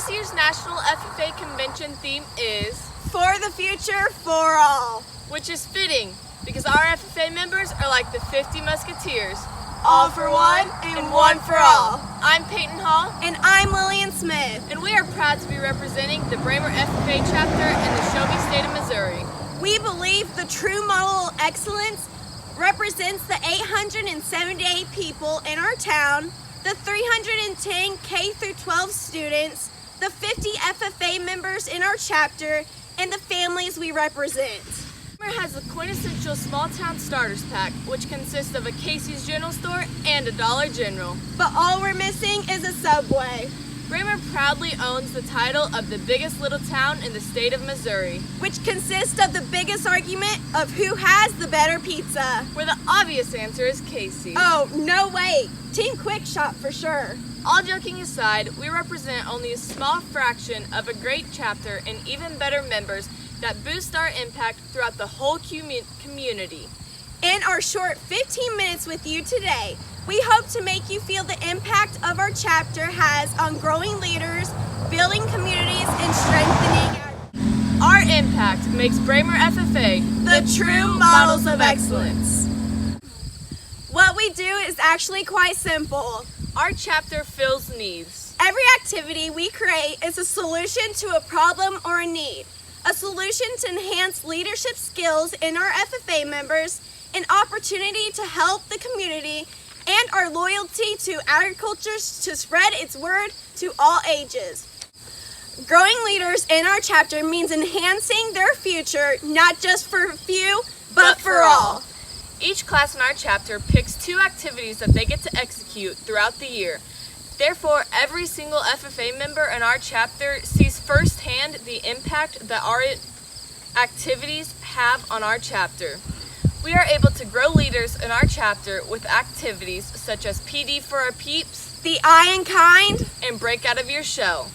This year's National FFA Convention theme is For the Future, for All, which is fitting because our FFA members are like the 50 Musketeers. all for one and one for all. I'm Peyton Hall, And I'm Lillian Smith. and we are proud to be representing the Braymer FFA chapter in the Shelby State of Missouri. We believe the true model of excellence represents the 878 people in our town, the 310 K through 12 students, the 50 FFA members in our chapter, and the families we represent. Braymer has the quintessential small town starters pack, which consists of a Casey's General Store and a Dollar General. But all we're missing is a Subway, Braymer proudly owns the title of the biggest little town in the state of Missouri, which consists of the biggest argument of who has the better pizza. where the obvious answer is Casey. Oh, no way. Team Quick Shop for sure. All joking aside, we represent only a small fraction of a great chapter and even better members that boost our impact throughout the whole community. In our short 15 minutes with you today, we hope to make you feel the impact of our chapter has on growing leaders, building communities, and strengthening Our impact makes Braymer FFA the true models of excellence. What we do is actually quite simple. Our chapter fills needs. Every activity we create is a solution to a problem or a need, a solution to enhance leadership skills in our FFA members, an opportunity to help the community, and our loyalty to agriculture to spread its word to all ages. Growing leaders in our chapter means enhancing their future, not just for a few, but for all. Each class in our chapter picks 2 activities that they get to execute throughout the year. Therefore, every single FFA member in our chapter sees firsthand the impact that our activities have on our chapter. We are able to grow leaders in our chapter with activities such as PD for our peeps, The I in kind. and break out of your shell.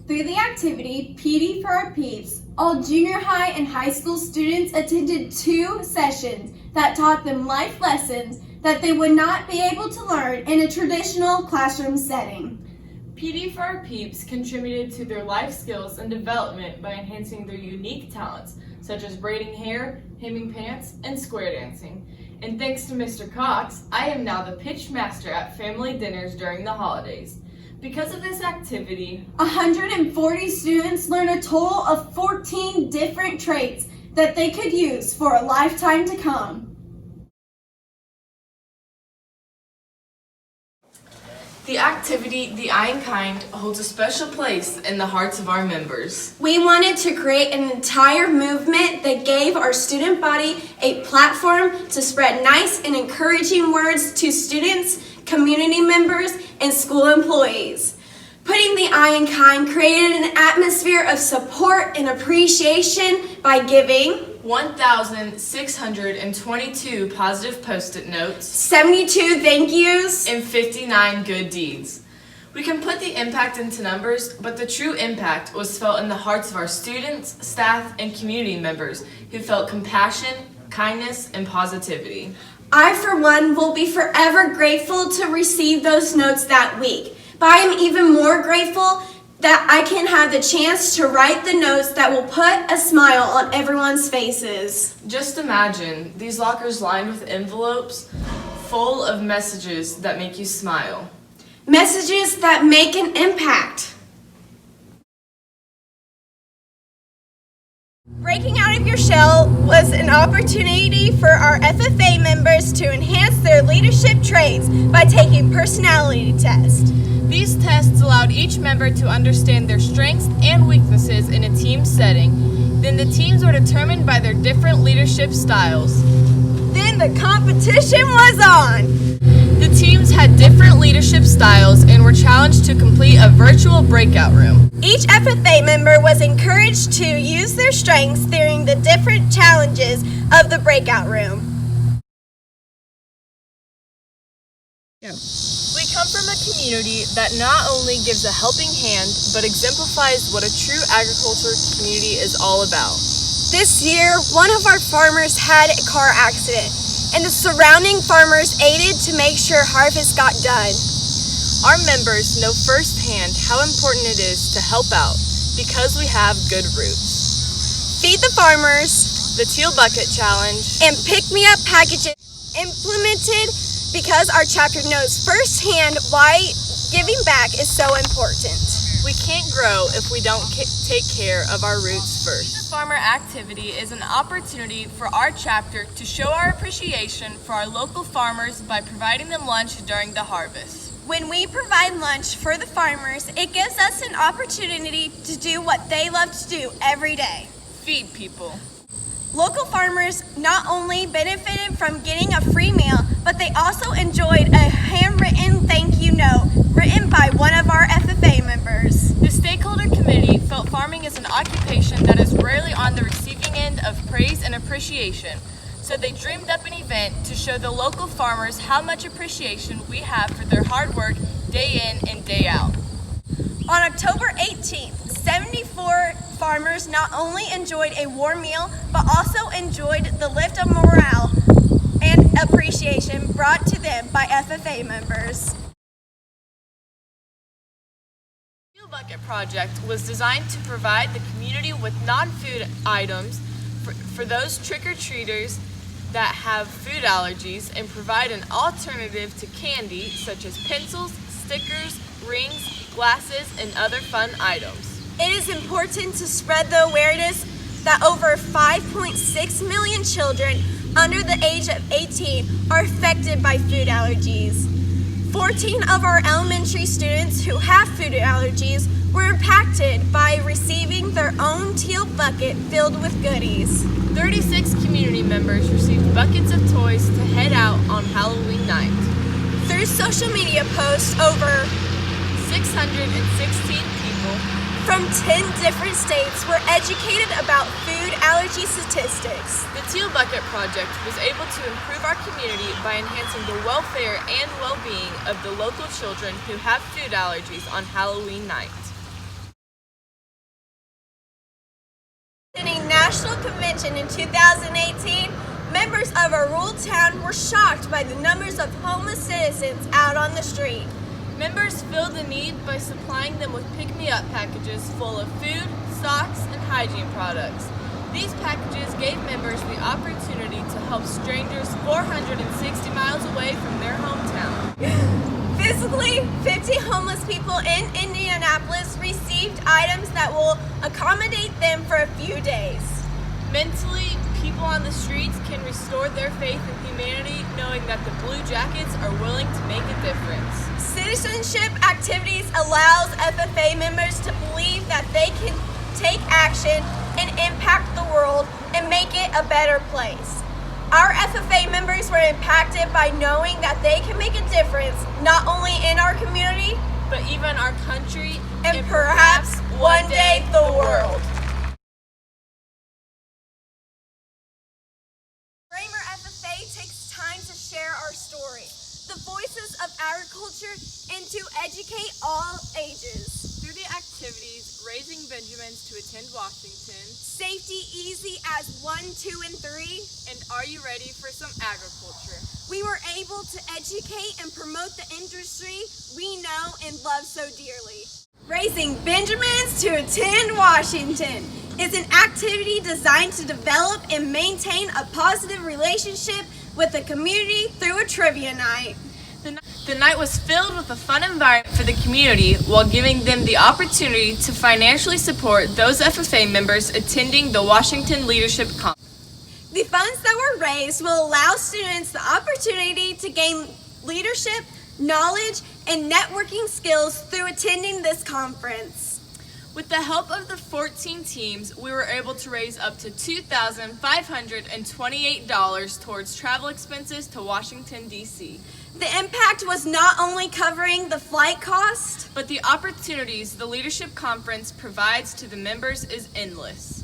Through the activity, PD for our peeps, all junior high and high school students attended 2 sessions that taught them life lessons that they would not be able to learn in a traditional classroom setting. PD for our peeps contributed to their life skills and development by enhancing their unique talents, such as braiding hair, hemming pants, and square dancing. And thanks to Mr. Cox, I am now the pitch master at family dinners during the holidays. Because of this activity, 140 students learned a total of 14 different traits that they could use for a lifetime to come. the activity, The I in Kind, holds a special place in the hearts of our members. We wanted to create an entire movement that gave our student body a platform to spread nice and encouraging words to students, community members, and school employees. Putting the I in Kind created an atmosphere of support and appreciation by giving 1,622 positive Post-it notes 72 thank yous, and 59 good deeds. We can put the impact into numbers, but the true impact was felt in the hearts of our students, staff, and community members who felt compassion, kindness, and positivity. I, for one, will be forever grateful to receive those notes that week. But I am even more grateful that I can have the chance to write the notes that will put a smile on everyone's faces. Just imagine these lockers lined with envelopes full of messages that make you smile. Messages that make an impact. Breaking out of your shell was an opportunity for our FFA members to enhance their leadership traits by taking personality tests. These tests allowed each member to understand their strengths and weaknesses in a team setting. Then the teams were determined by their different leadership styles. Then the competition was on. The teams had different leadership styles and were challenged to complete a virtual breakout room. Each FFA member was encouraged to use their strengths during the different challenges of the breakout room. We come from a community that not only gives a helping hand, but exemplifies what a true agriculture community is all about. This year, one of our farmers had a car accident, and the surrounding farmers aided to make sure harvest got done. Our members know firsthand how important it is to help out because we have good roots. Feed the farmers, The Teal Bucket Challenge, and pick-me-up packages implemented because our chapter knows firsthand why giving back is so important. we can't grow if we don't take care of our roots first. Farmer activity is an opportunity for our chapter to show our appreciation for our local farmers by providing them lunch during the harvest. When we provide lunch for the farmers, it gives us an opportunity to do what they love to do every day. Feed people. Local farmers not only benefited from getting a free meal, but they also enjoyed a handwritten thank you note written by one of our FFA members. The stakeholder committee felt farming is an occupation that is rarely on the receiving end of praise and appreciation. So they dreamed up an event to show the local farmers how much appreciation we have for their hard work day in and day out. On October 18th, 74 farmers not only enjoyed a warm meal, but also enjoyed the lift of morale and appreciation brought to them by FFA members. The Teal Bucket Project was designed to provide the community with non-food items for those trick-or-treaters that have food allergies and provide an alternative to candy such as pencils, stickers, rings, glasses, and other fun items. It is important to spread the awareness that over 5.6 million children under the age of 18 are affected by food allergies. 14 of our elementary students who have food allergies were impacted by receiving their own teal bucket filled with goodies. 36 community members received buckets of toys to head out on Halloween night. Through social media posts, over 616 people from 10 different states were educated about food allergy statistics. The Teal Bucket Project was able to improve our community by enhancing the welfare and well-being of the local children who have food allergies on Halloween night. In a national convention in 2018, members of our rural town were shocked by the numbers of homeless citizens out on the street. Members filled the need by supplying them with pick-me-up packages full of food, socks, and hygiene products. These packages gave members the opportunity to help strangers 460 miles away from their hometown. Physically, 50 homeless people in Indianapolis received items that will accommodate them for a few days. Mentally, people on the streets can restore their faith in humanity knowing that the Blue Jackets are willing to make a difference. Citizenship activities allows FFA members to believe that they can take action and impact the world and make it a better place. Our FFA members were impacted by knowing that they can make a difference not only in our community, but even our country and perhaps one day the world. Braymer FFA takes time to share our story, the voices of agriculture, and to educate all ages. Through the activities, raising Benjamins to attend Washington, Safety easy as 1, 2, and 3, and Are You Ready for Some Agriculture? we were able to educate and promote the industry we know and love so dearly. Raising Benjamins to attend Washington is an activity designed to develop and maintain a positive relationship with the community through a trivia night. The night was filled with a fun environment for the community while giving them the opportunity to financially support those FFA members attending the Washington Leadership Conference. The funds that were raised will allow students the opportunity to gain leadership, knowledge, and networking skills through attending this conference. With the help of the 14 teams, we were able to raise up to $2,528 towards travel expenses to Washington, D.C. The impact was not only covering the flight cost, but the opportunities the Leadership Conference provides to the members is endless.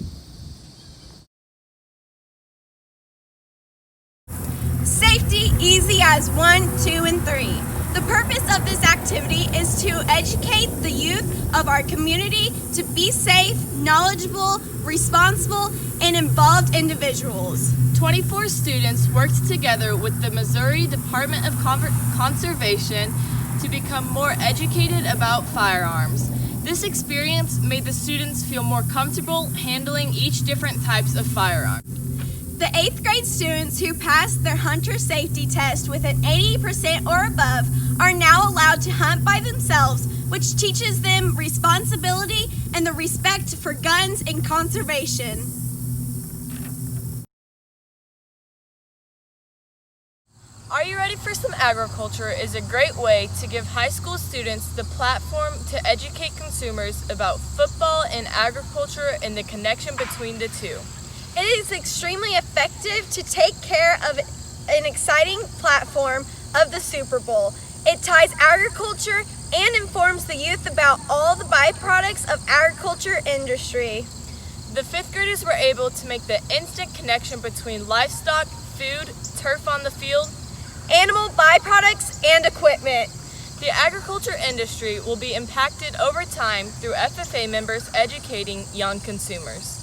safety easy as 1, 2, and 3. The purpose of this activity is to educate the youth of our community to be safe, knowledgeable, responsible, and involved individuals. 24 students worked together with the Missouri Department of Conservation to become more educated about firearms. This experience made the students feel more comfortable handling each different types of firearm. The 8th grade students who passed their hunter safety test with an 80% or above are now allowed to hunt by themselves, which teaches them responsibility and the respect for guns and conservation. Are You Ready for Some Agriculture is a great way to give high school students the platform to educate consumers about football and agriculture and the connection between the two. It is extremely effective to take care of an exciting platform of the Super Bowl. It ties agriculture and informs the youth about all the byproducts of agriculture industry. The 5th graders were able to make the instant connection between livestock, food, turf on the field, animal byproducts, and equipment. The agriculture industry will be impacted over time through FFA members educating young consumers.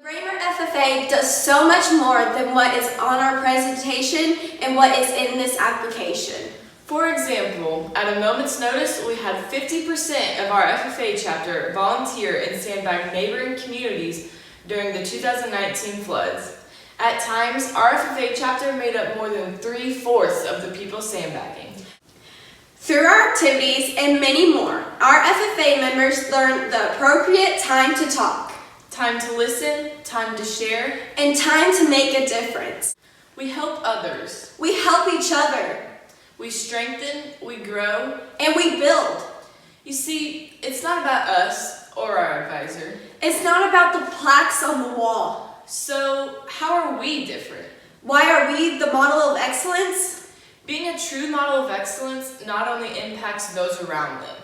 Braymer FFA does so much more than what is on our presentation and what is in this application. For example, at a moment's notice, we had 50% of our FFA chapter volunteer and sandbag neighboring communities during the 2019 floods. At times, our FFA chapter made up more than 3/4 of the people sandbagging. Through our activities and many more, our FFA members learn the appropriate time to talk, Time to listen, time to share, and time to make a difference. we help others, We help each other, we strengthen, we grow. and we build. You see, it's not about us or our advisor. It's not about the plaques on the wall. So, how are we different? Why are we the model of excellence? Being a true model of excellence not only impacts those around them.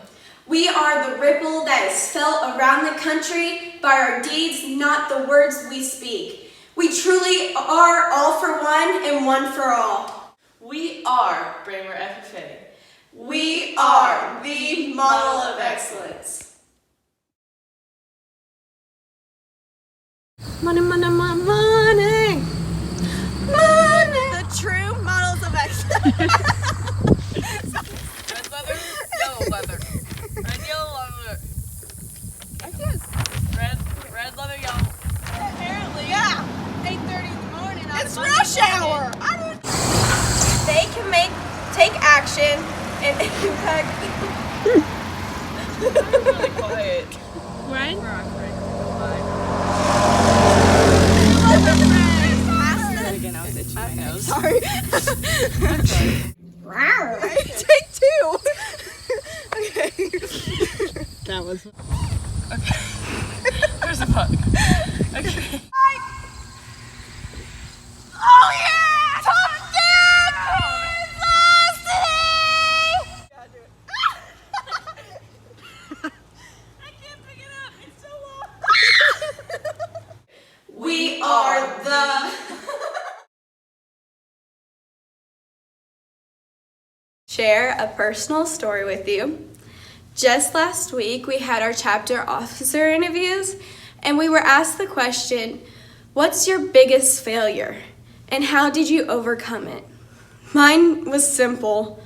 We are the ripple that is felt around the country by our deeds, not the words we speak. We truly are all for one and one for all. We are Braymer FFA. We are the model of excellence. Money, money, money, money, money. The true models of excellence. Red leather, yellow leather. Red, yellow leather. Red leather, yellow. Apparently, yeah. 8:30 in the morning. It's Monday rush morning. hour. They can take action and impact. Really quiet. Right? Again, I was itching my nose. Sorry. Take 2. Okay. That was. Okay. There's a bug. Okay. Oh yeah! Top dip! Velocity! I can't pick it up. It's so long. We are the. Share a personal story with you. Just last week, we had our chapter officer interviews, and we were asked the question, what's your biggest failure, and how did you overcome it? Mine was simple.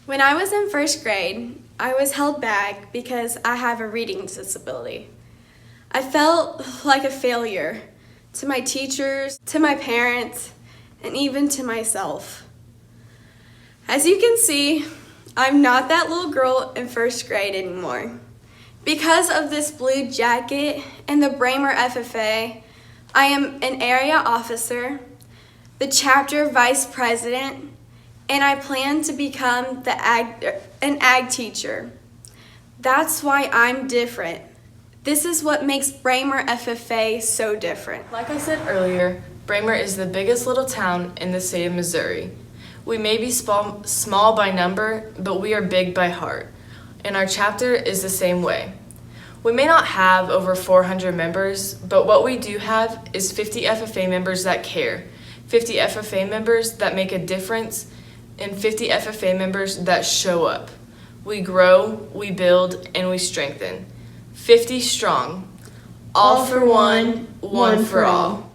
When I was in 1st grade, I was held back because I have a reading disability. I felt like a failure to my teachers, to my parents, and even to myself. As you can see, I'm not that little girl in 1st grade anymore. Because of this blue jacket and the Braymer FFA, I am an area officer, the chapter vice president, and I plan to become an ag teacher. That's why I'm different. This is what makes Braymer FFA so different. Like I said earlier, Braymer is the biggest little town in the state of Missouri. We may be small by number, but we are big by heart, and our chapter is the same way. We may not have over 400 members, but what we do have is 50 FFA members that care, 50 FFA members that make a difference, and 50 FFA members that show up. We grow, we build, and we strengthen. 50 strong. All for one, one for all.